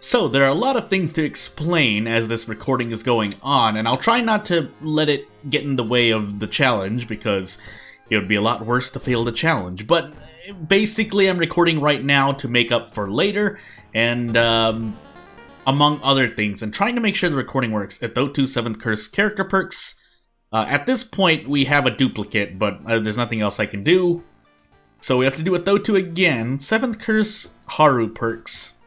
So, there are a lot of things to explain as this recording is going on, and I'll try not to let it get in the way of the challenge, because it would be a lot worse to fail the challenge. But basically, I'm recording right now to make up for later, and among other things, and trying to make sure the recording works. At Dota 2 7th Curse character perks, at this point, we have a duplicate, but there's nothing else I can do. So we have to do a Dota 2 again. 7th Curse Haru perks.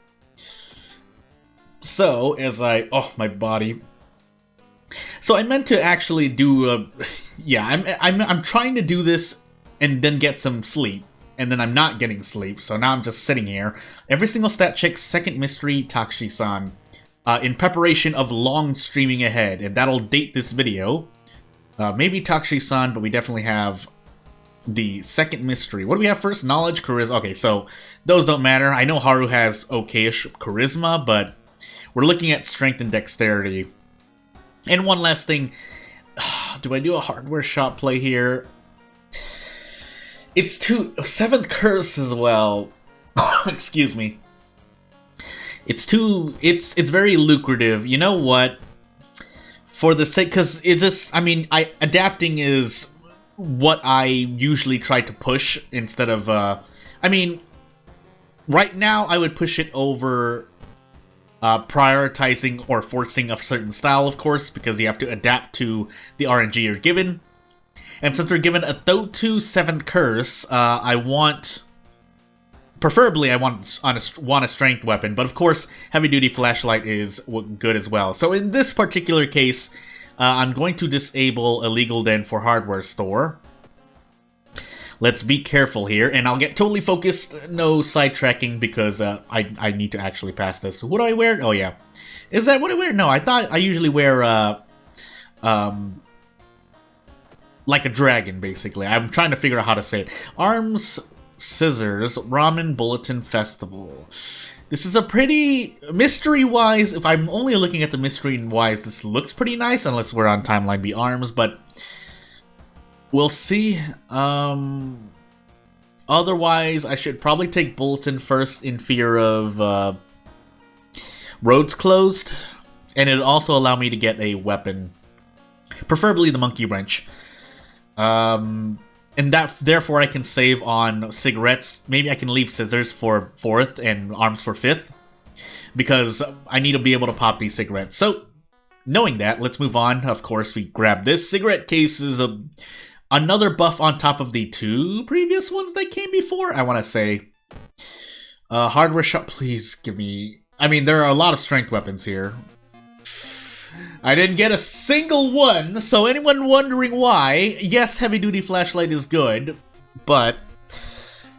So, oh, my body. So I meant to actually do a, yeah, I'm trying to do this and then get some sleep, and then I'm not getting sleep, so now I'm just sitting here. Every single stat check, second mystery, Takshi-san, in preparation of long streaming ahead, and that'll date this video. Maybe Takshi-san, but we definitely have the second mystery. What do we have first? Knowledge, charisma. Okay, so those don't matter. I know Haru has okay-ish charisma, but we're looking at strength and dexterity. And one last thing. Do I do a hardware shop play here? It's 7th Curse as well. Excuse me. It's very lucrative. You know what? For the sake, because it's just, I mean, adapting is what I usually try to push instead of, I mean, right now I would push it over prioritizing or forcing a certain style, of course, because you have to adapt to the RNG you're given. And since we're given a Dota 2 7th Curse, preferably I want a strength weapon, but of course, heavy duty flashlight is good as well. So in this particular case, I'm going to disable illegal den for hardware store. Let's be careful here, and I'll get totally focused, no sidetracking, because I need to actually pass this. What do I wear? Oh yeah. Is that what I wear? No, I thought I usually wear, like a dragon, basically. I'm trying to figure out how to say it. Arms, scissors, ramen, bulletin, festival. This is a pretty, mystery-wise, if I'm only looking at the mystery-wise, this looks pretty nice, unless we're on timeline B arms, but we'll see. Otherwise, I should probably take bulletin first in fear of roads closed, and it'll also allow me to get a weapon, preferably the monkey wrench. And that, therefore, I can save on cigarettes. Maybe I can leave scissors for 4th and arms for 5th, because I need to be able to pop these cigarettes. So, knowing that, let's move on. Of course, we grab this. Cigarette case is another buff on top of the 2 previous ones that came before, I want to say. Hardware shop, please give me... I mean, there are a lot of strength weapons here. I didn't get a single one, so anyone wondering why, yes, heavy-duty flashlight is good, but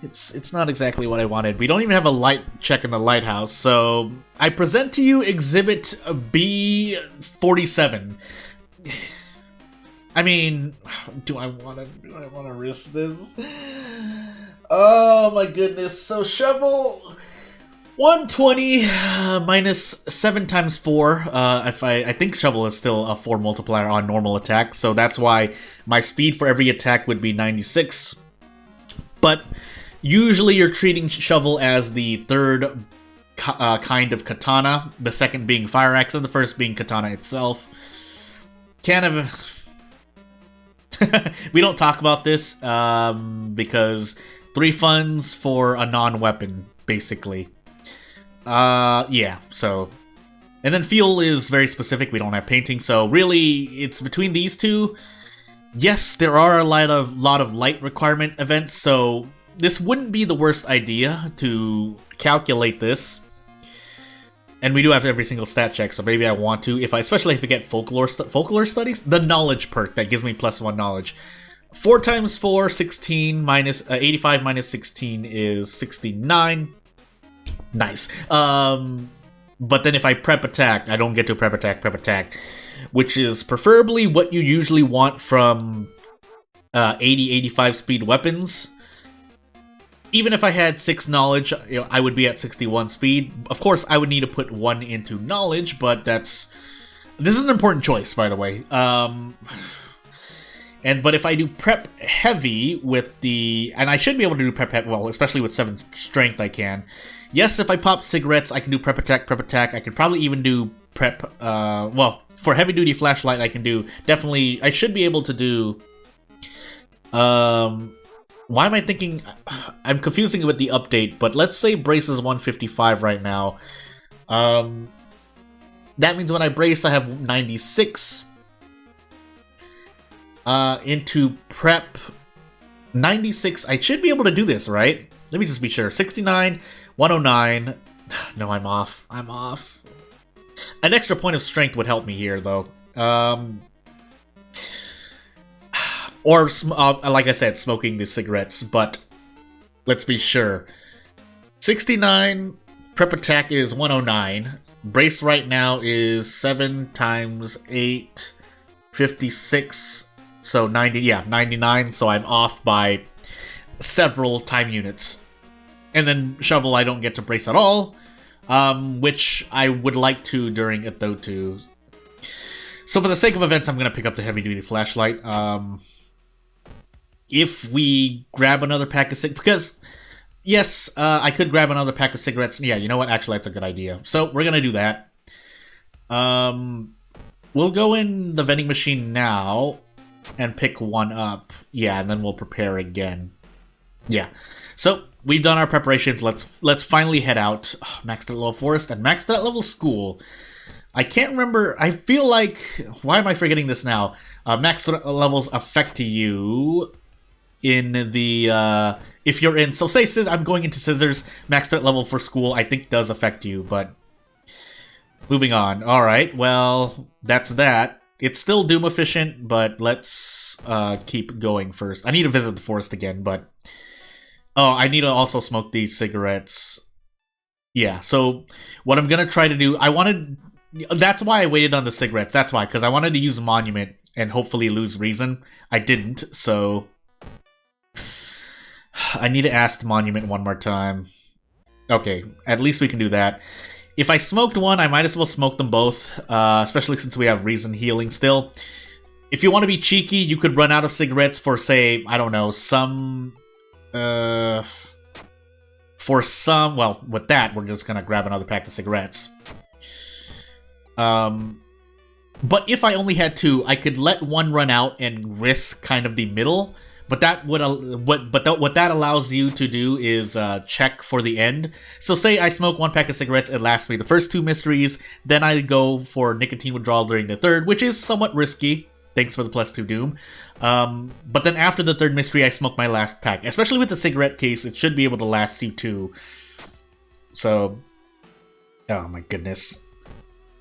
it's not exactly what I wanted. We don't even have a light check in the lighthouse, so I present to you Exhibit B47. I mean, do I want to risk this? Oh my goodness! So shovel 120 minus 7 times 4. If I think shovel is still a 4 multiplier on normal attack, so that's why my speed for every attack would be 96. But usually you're treating shovel as the 3rd kind of katana, the 2nd being fire axe, and the 1st being katana itself. Kind of. We don't talk about this because 3 funds for a non-weapon, basically. Yeah, so... And then fuel is very specific, we don't have painting, so really, it's between these two. Yes, there are a lot of light requirement events, so this wouldn't be the worst idea to calculate this. And we do have every single stat check, so maybe I want to, especially if I get folklore studies, the knowledge perk that gives me +1 knowledge. 4 times 4, 16 minus 85 minus 16 is 69. Nice. But then if I prep attack, I don't get to prep attack, which is preferably what you usually want from 80-85 speed weapons. Even if I had 6 knowledge, I would be at 61 speed. Of course, I would need to put 1 into knowledge, but this is an important choice, by the way. But if I do prep heavy with and I should be able to do prep heavy, well, especially with 7 strength I can. Yes, if I pop cigarettes, I can do prep attack, prep attack. I could probably even do prep, well, for heavy duty flashlight, I can do, definitely, I should be able to do, why am I thinking, I'm confusing it with the update, but let's say brace is 155 right now. That means when I brace, I have 96. Into prep, 96, I should be able to do this, right? Let me just be sure. 69, 109. No, I'm off. I'm off. An extra point of strength would help me here, though. Or, like I said, smoking the cigarettes, but let's be sure. 69, prep attack is 109. Brace right now is 7 times 8, 56. So 90, yeah, 99, so I'm off by several time units. And then shovel, I don't get to brace at all, which I would like to during it though too. So for the sake of events, I'm going to pick up the heavy duty flashlight. If we grab another pack of cigarettes, because yes, I could grab another pack of cigarettes. Yeah, you know what? Actually, that's a good idea. So we're going to do that. We'll go in the vending machine now and pick one up. Yeah, and then we'll prepare again. Yeah. So we've done our preparations. Let's finally head out. Oh, maxed out level forest and maxed out level school. I can't remember. I feel like, why am I forgetting this now? Maxed out levels affect you in the if you're in. So say I'm going into scissors. Maxed out level for school, I think does affect you. But moving on. All right. Well, that's that. It's still Doom efficient, but let's keep going first. I need to visit the forest again, but oh, I need to also smoke these cigarettes. Yeah, so what I'm going to try to do, that's why I waited on the cigarettes. That's why, because I wanted to use Monument and hopefully lose Reason. I didn't, so I need to ask Monument one more time. Okay, at least we can do that. If I smoked one, I might as well smoke them both, especially since we have Reason healing still. If you want to be cheeky, you could run out of cigarettes for, say, I don't know, some... well, with that, we're just gonna grab another pack of cigarettes. But if I only had two, I could let one run out and risk kind of the middle. But that would what that allows you to do is check for the end. So say I smoke one pack of cigarettes, it lasts me the first two mysteries. Then I go for nicotine withdrawal during the third, which is somewhat risky. Thanks for the +2 Doom. But then after the third mystery, I smoke my last pack. Especially with the cigarette case, it should be able to last you two. So, oh my goodness.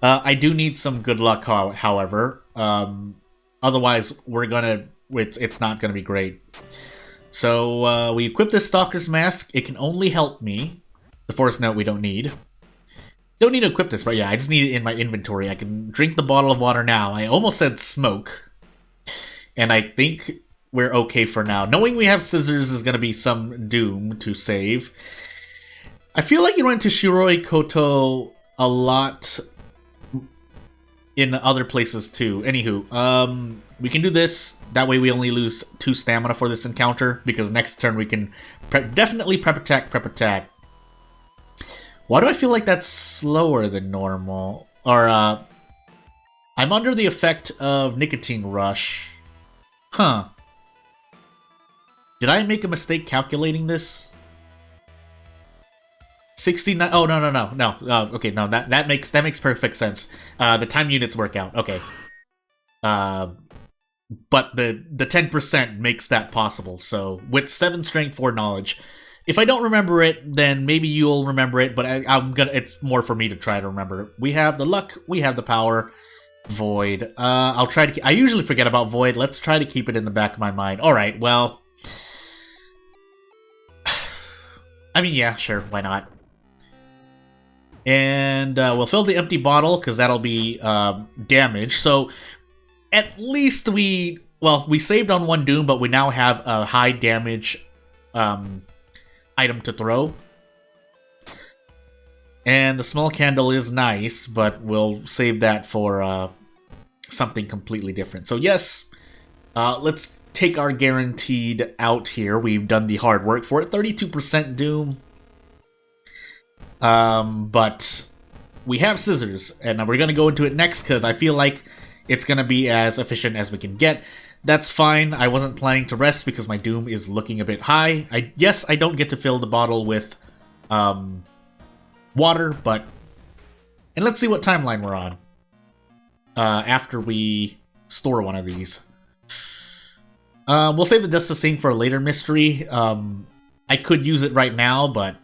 I do need some good luck, however. Otherwise, it's not gonna be great. So, we equip this Stalker's Mask. It can only help me. The Forest Note we don't need. Don't need to equip this, but yeah, I just need it in my inventory. I can drink the bottle of water now. I almost said smoke. And I think we're okay for now. Knowing we have scissors is going to be some doom to save. I feel like you run into Shiroi Koto a lot in other places too. Anywho, we can do this. That way we only lose 2 stamina for this encounter. Because next turn we can definitely prep attack. Why do I feel like that's slower than normal? Or, I'm under the effect of Nicotine Rush. Huh. Did I make a mistake calculating this? 69... Oh, no. Okay, no, that makes perfect sense. The time units work out. Okay. But the 10% makes that possible. So, with 7 strength, 4 knowledge... If I don't remember it, then maybe you'll remember it, but it's more for me to try to remember. We have the luck, we have the power. Void. I'll try to... I usually forget about Void. Let's try to keep it in the back of my mind. Alright, well... I mean, yeah, sure, why not? And we'll fill the empty bottle, because that'll be damage. So, at least we... Well, we saved on 1 Doom, but we now have a high damage... item to throw. And the small candle is nice, but we'll save that for something completely different. So yes, let's take our guaranteed out here. We've done the hard work for it. 32% Doom. But we have scissors, and we're gonna go into it next because I feel like it's gonna be as efficient as we can get. That's fine. I wasn't planning to rest because my doom is looking a bit high. Yes, I don't get to fill the bottle with water, but... And let's see what timeline we're on after we store one of these. We'll save the Dust of Sing for a later mystery. I could use it right now, but...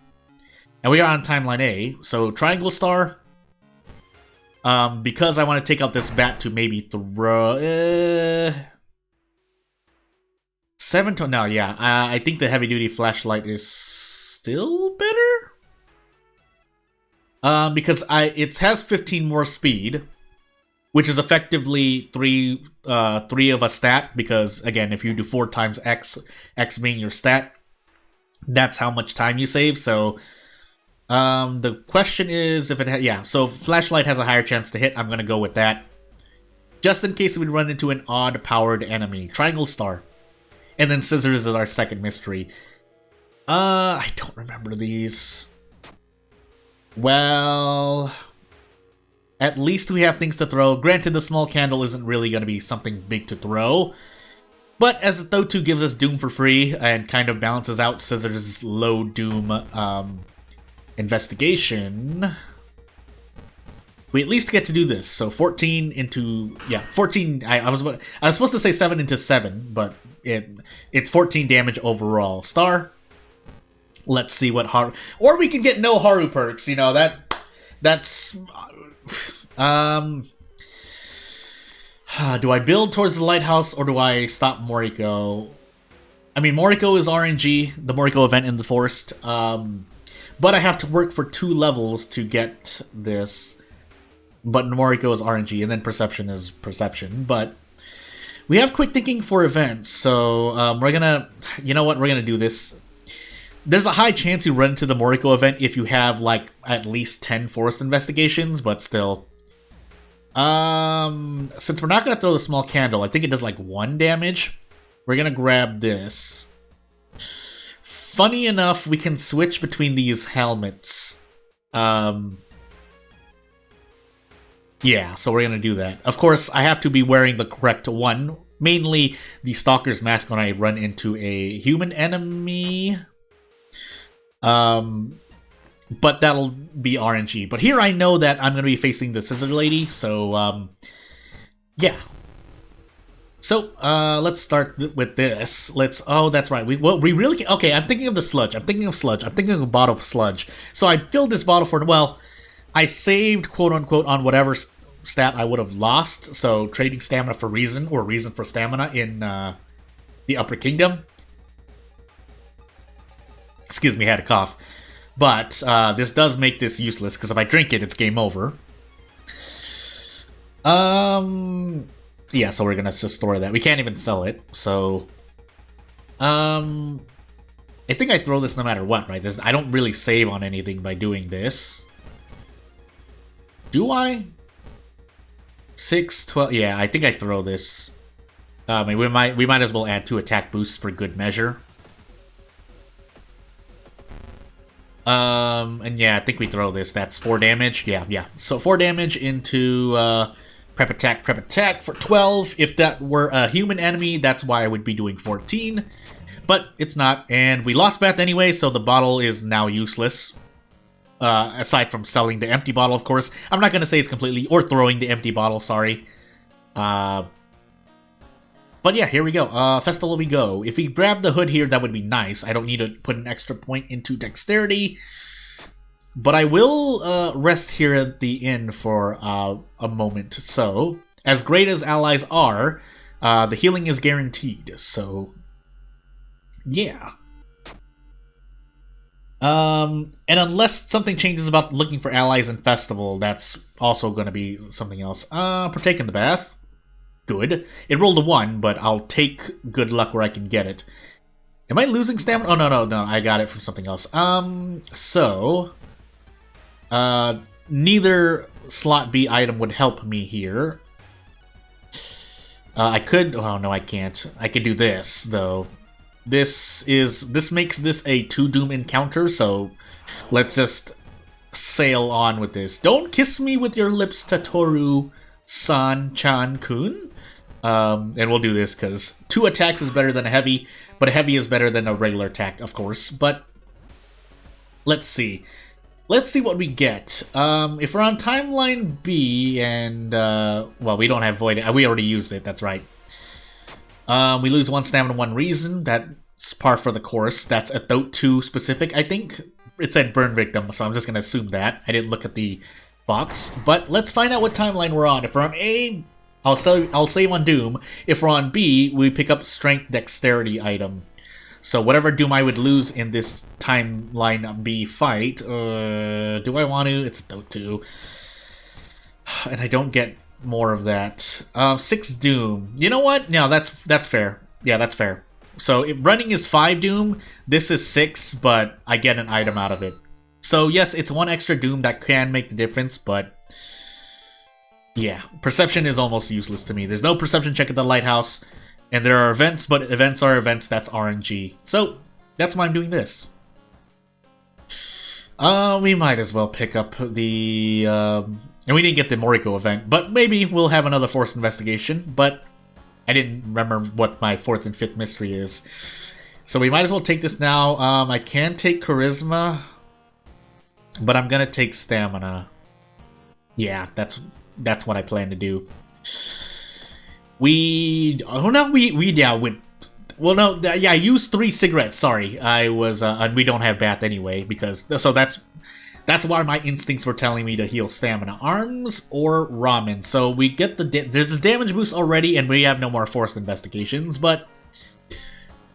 And we are on timeline A, so Triangle Star. Because I want to take out this bat to maybe throw... 7 to... No, yeah. I think the heavy-duty flashlight is still better? Because it has 15 more speed, which is effectively 3 of a stat, because, again, if you do 4 times X, X being your stat, that's how much time you save, so... the question is if it yeah, so flashlight has a higher chance to hit. I'm gonna go with that. Just in case we run into an odd-powered enemy. Triangle Star. And then Scissors is our second mystery. I don't remember these. Well... At least we have things to throw. Granted, the small candle isn't really going to be something big to throw. But as the Though 2 gives us Doom for free and kind of balances out Scissors' low Doom investigation, we at least get to do this. So 14 into... Yeah, 14... I was supposed to say 7 into 7, but it's 14 damage overall. Star. Let's see what Haru... Or we can get no Haru perks, you know, that's... do I build towards the lighthouse or do I stop Moriko? I mean, Moriko is RNG, the Moriko event in the forest. But I have to work for 2 levels to get this. But Moriko is RNG, and then Perception is Perception. But we have Quick Thinking for events, so we're gonna... You know what? We're gonna do this. There's a high chance you run into the Moriko event if you have, like, at least 10 forest investigations, but still. Since we're not gonna throw the small candle, I think it does, like, 1 damage. We're gonna grab this. Funny enough, we can switch between these helmets. Yeah, so we're gonna do that. Of course, I have to be wearing the correct one. Mainly the Stalker's Mask when I run into a human enemy. But that'll be RNG. But here I know that I'm gonna be facing the Scissor Lady, so, yeah. So, let's start with this. Oh, that's right. We really can, okay, I'm thinking of the sludge. I'm thinking of sludge. I'm thinking of a bottle of sludge. So I filled this bottle for, well, I saved, quote-unquote, on whatever stat I would have lost. So, trading stamina for reason, or reason for stamina in, the Upper Kingdom. Excuse me, I had a cough. But, this does make this useless, because if I drink it, it's game over. Yeah, so we're gonna just store that. We can't even sell it, so... I think I throw this no matter what, right? I don't really save on anything by doing this. Do I? 6, 12... Yeah, I think I throw this. I mean, we might as well add 2 attack boosts for good measure. And yeah, I think we throw this. That's 4 damage. Yeah. So 4 damage into, prep attack for 12. If that were a human enemy, that's why I would be doing 14. But it's not, and we lost Beth anyway, so the bottle is now useless. Aside from selling the empty bottle, of course. I'm not going to say it's completely... Or throwing the empty bottle, sorry. But yeah, here we go. Festival we go. If we grab the hood here, that would be nice. I don't need to put an extra point into dexterity. But I will rest here at the inn for a moment. So, as great as allies are, the healing is guaranteed. So, yeah. And unless something changes about looking for allies in Festival, that's also going to be something else. Partake in the bath. Good. It rolled a 1, but I'll take good luck where I can get it. Am I losing stamina? Oh, no, I got it from something else. So... neither slot B item would help me here. I could... Oh, no, I can't. I could do this, though. This makes this a 2 Doom encounter, so let's just sail on with this. Don't kiss me with your lips, Tatoru-san-chan-kun. And we'll do this because 2 attacks is better than a heavy, but a heavy is better than a regular attack, of course. But let's see. Let's see what we get. If we're on timeline B and, well, we don't have Void. We already used it, that's right. We lose 1 stamina, 1 reason. That's par for the course. That's a Thote 2 specific, I think. It said burn victim, so I'm just going to assume that. I didn't look at the box. But let's find out what timeline we're on. If we're on A, I'll save on Doom. If we're on B, we pick up Strength Dexterity item. So whatever Doom I would lose in this timeline B fight, do I want to? It's a Thote 2. And I don't get more of that. 6 Doom. You know what? No, that's fair. Yeah, that's fair. So if running is 5 Doom, this is 6, but I get an item out of it. So yes, it's 1 extra Doom that can make the difference, but yeah, perception is almost useless to me. There's no perception check at the lighthouse, and there are events, but events are events, that's RNG. So that's why I'm doing this. We might as well pick up the, and we didn't get the Moriko event, but maybe we'll have another forced investigation, but I didn't remember what my 4th and 5th mystery is. So we might as well take this now. I can take Charisma, but I'm gonna take Stamina. Yeah, that's what I plan to do. I used 3 cigarettes. Sorry, I was. We don't have bath anyway because so that's why my instincts were telling me to heal stamina. Arms or ramen. So we get there's a damage boost already, and we have no more forced investigations. But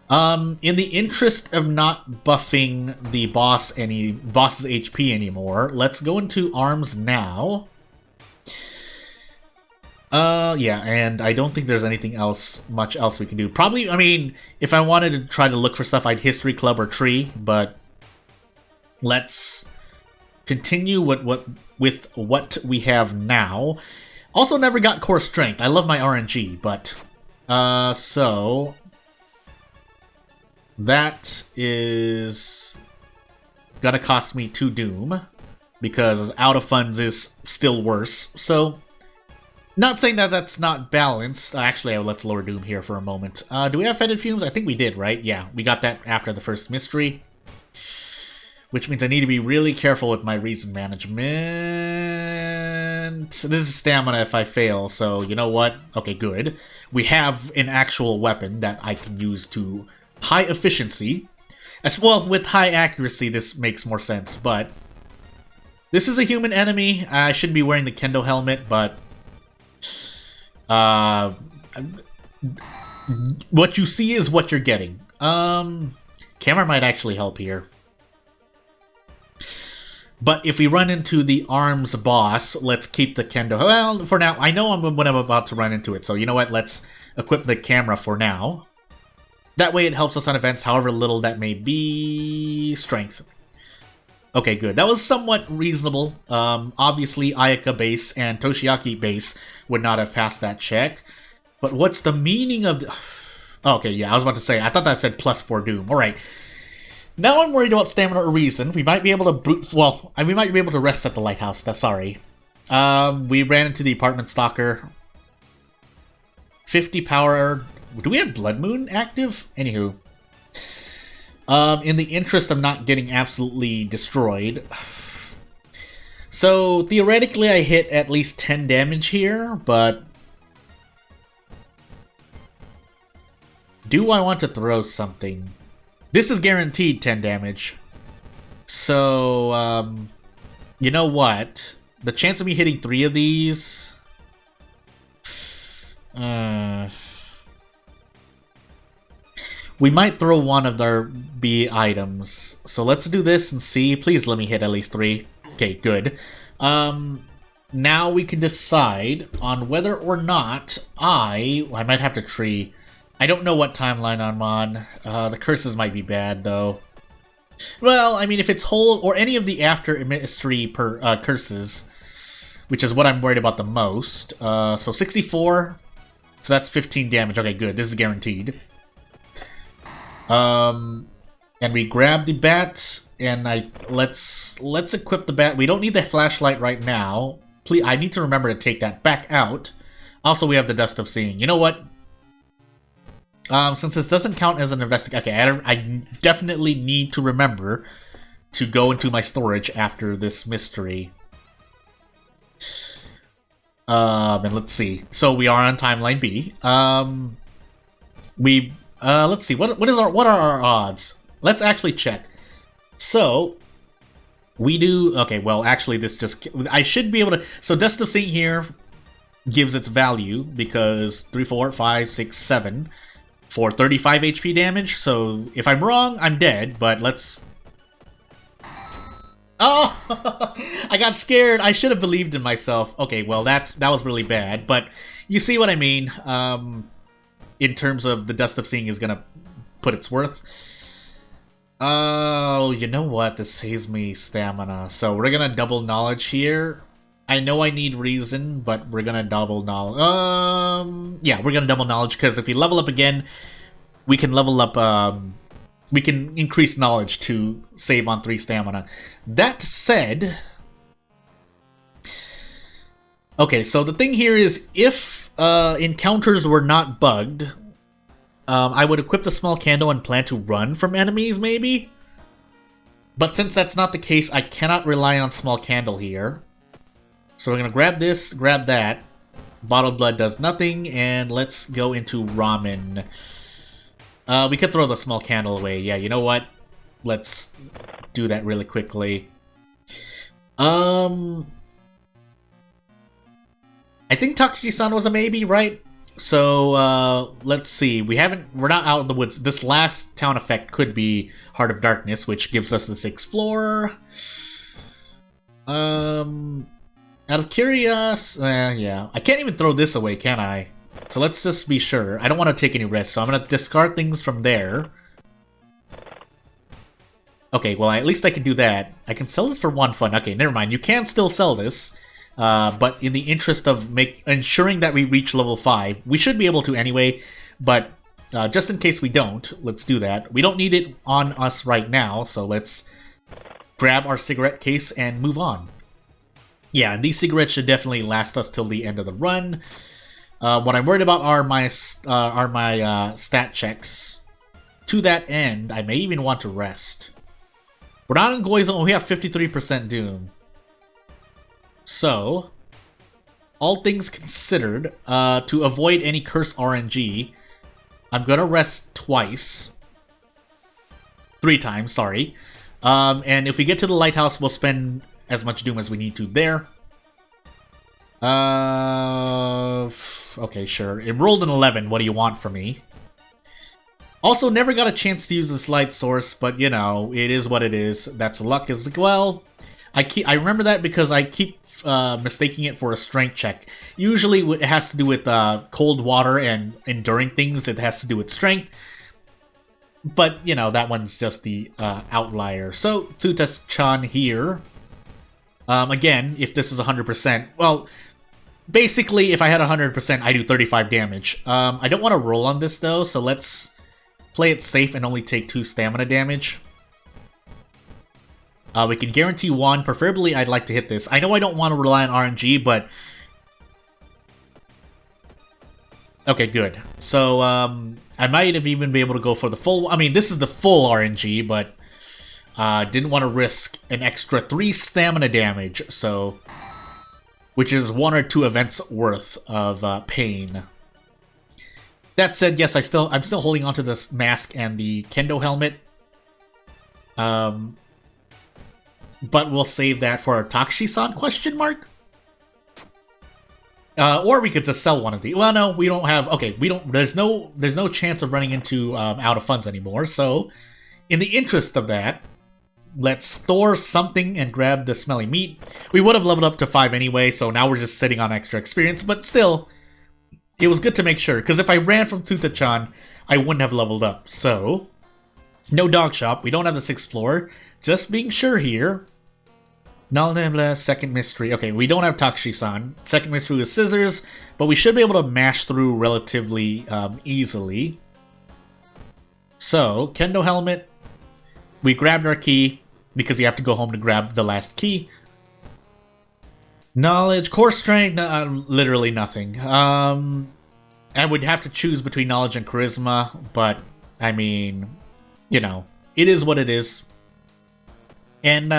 in the interest of not buffing the boss's HP anymore, let's go into arms now. Yeah, and I don't think there's anything much else we can do. Probably, I mean, if I wanted to try to look for stuff, I'd History Club or Tree, but let's continue with what we have now. Also never got Core Strength. I love my RNG, but, so that is gonna cost me 2 Doom, because out of funds is still worse, so not saying that that's not balanced. Actually, let's lower Doom here for a moment. Do we have Fetid Fumes? I think we did, right? Yeah, we got that after the first mystery. Which means I need to be really careful with my reason management. This is stamina if I fail, so you know what? Okay, good. We have an actual weapon that I can use to high efficiency. As well, with high accuracy, this makes more sense, but this is a human enemy. I shouldn't be wearing the Kendo helmet, but what you see is what you're getting. Camera might actually help here. But if we run into the arms boss, let's keep the Kendo. Well, for now, I know when I'm about to run into it, so you know what? Let's equip the camera for now. That way it helps us on events, however little that may be. Strength. Okay, good. That was somewhat reasonable. Obviously, Ayaka base and Toshiaki base would not have passed that check. But what's the meaning of the... Okay, yeah, I was about to say, I thought that said +4 Doom. Alright. Now I'm worried about stamina or reason. We might be able to we might be able to rest at the lighthouse. That's sorry. We ran into the apartment stalker. 50 power. Do we have Blood Moon active? Anywho. In the interest of not getting absolutely destroyed. So, theoretically I hit at least 10 damage here, but... do I want to throw something? This is guaranteed 10 damage. So, you know what? The chance of me hitting 3 of these... we might throw one of their B items. So let's do this and see. Please let me hit at least 3. Okay, good. Now we can decide on whether or not I might have to tree. I don't know what timeline I'm on. The curses might be bad, though. Well, I mean, if it's whole or any of the after mystery curses, which is what I'm worried about the most. So 64, so that's 15 damage. Okay, good. This is guaranteed. And And we grab the bat, and let's equip the bat. We don't need the flashlight right now. Please, I need to remember to take that back out. Also, we have the Dust of Seeing. You know what? Since this doesn't count as an investigation, okay, I definitely need to remember to go into my storage after this mystery. And let's see. So we are on timeline B. Let's see. What are our odds? Let's actually check. So we do. Okay, well, actually, this just I should be able to. So Dust of Seeing here gives its value because 3, 4, 5, 6, 7 for 35 HP damage. So if I'm wrong, I'm dead. But let's. Oh, I got scared. I should have believed in myself. Okay, well, that was really bad. But you see what I mean. In terms of the Dust of Seeing is gonna put its worth. Oh, you know what? This saves me stamina. So we're gonna double knowledge here. I know I need reason, but we're gonna double knowledge. Yeah, we're gonna double knowledge because if we level up again, we can level up. We can increase knowledge to save on 3 stamina. That said, okay. So the thing here is, if encounters were not bugged, I would equip the small candle and plan to run from enemies, maybe. But since that's not the case, I cannot rely on small candle here. So we're gonna grab this, grab that. Bottled blood does nothing, and let's go into ramen. We could throw the small candle away. Yeah, you know what? Let's do that really quickly. I think Takuchi-san was a maybe, right? So, let's see. We're not out of the woods. This last town effect could be Heart of Darkness, which gives us this Explorer. Out of curiosity, yeah. I can't even throw this away, can I? So let's just be sure. I don't want to take any risks, so I'm going to discard things from there. Okay, well, at least I can do that. I can sell this for 1 fun. Okay, never mind. You can still sell this. But in the interest of ensuring that we reach level 5, we should be able to anyway, but just in case we don't, let's do that. We don't need it on us right now, so let's grab our cigarette case and move on. Yeah, these cigarettes should definitely last us till the end of the run. What I'm worried about are my stat checks. To that end, I may even want to rest. We're not in Goizone, we have 53% Doom. So, all things considered, to avoid any curse RNG, I'm gonna rest twice. 3 times, sorry. And if we get to the lighthouse, we'll spend as much Doom as we need to there. Okay, sure. It rolled an 11, what do you want from me? Also, never got a chance to use this light source, but you know, it is what it is. That's luck as well. I remember that because I keep mistaking it for a strength check. Usually it has to do with cold water and enduring things. It has to do with strength. But, you know, that one's just the outlier. So, Tsuta-chan here. Again, if this is 100%, well, basically, if I had 100%, I do 35 damage. I don't want to roll on this, though, so let's play it safe and only take 2 stamina damage. We can guarantee 1. Preferably, I'd like to hit this. I know I don't want to rely on RNG, but... Okay, good. So, I might have even been able to go for the full... I mean, this is the full RNG, but... didn't want to risk an extra 3 stamina damage, so... Which is 1 or 2 events worth of pain. That said, yes, I'm still holding onto this mask and the kendo helmet. But we'll save that for our Takuchi-san question mark? Or we could just sell one of these. Well, no, we don't have... Okay, we don't... There's no chance of running into out of funds anymore, so... In the interest of that, let's store something and grab the smelly meat. We would have leveled up to 5 anyway, so now we're just sitting on extra experience, but still... It was good to make sure, because if I ran from Tsuta-chan, I wouldn't have leveled up, so... No dog shop, we don't have the 6th floor. Just being sure here... Second mystery. Okay, we don't have Takuchi-san. Second mystery is scissors, but we should be able to mash through relatively easily. So, kendo helmet. We grabbed our key, because you have to go home to grab the last key. Knowledge, core strength, literally nothing. I would have to choose between knowledge and charisma, but, I mean, you know, it is what it is. And,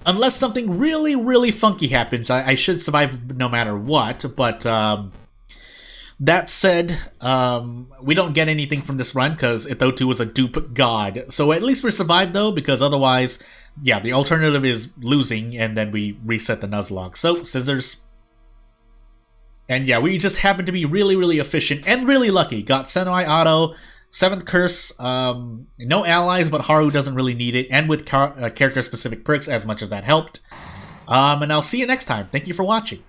unless something really, really funky happens, I should survive no matter what, but, that said, we don't get anything from this run, because Itho2 was a dupe god. So at least we survived, though, because otherwise, yeah, the alternative is losing, and then we reset the Nuzlocke. So, scissors. And yeah, we just happened to be really, really efficient and really lucky. Got Senoi Auto, 7th Curse, no allies, but Haru doesn't really need it, and with character-specific perks, as much as that helped. And I'll see you next time. Thank you for watching.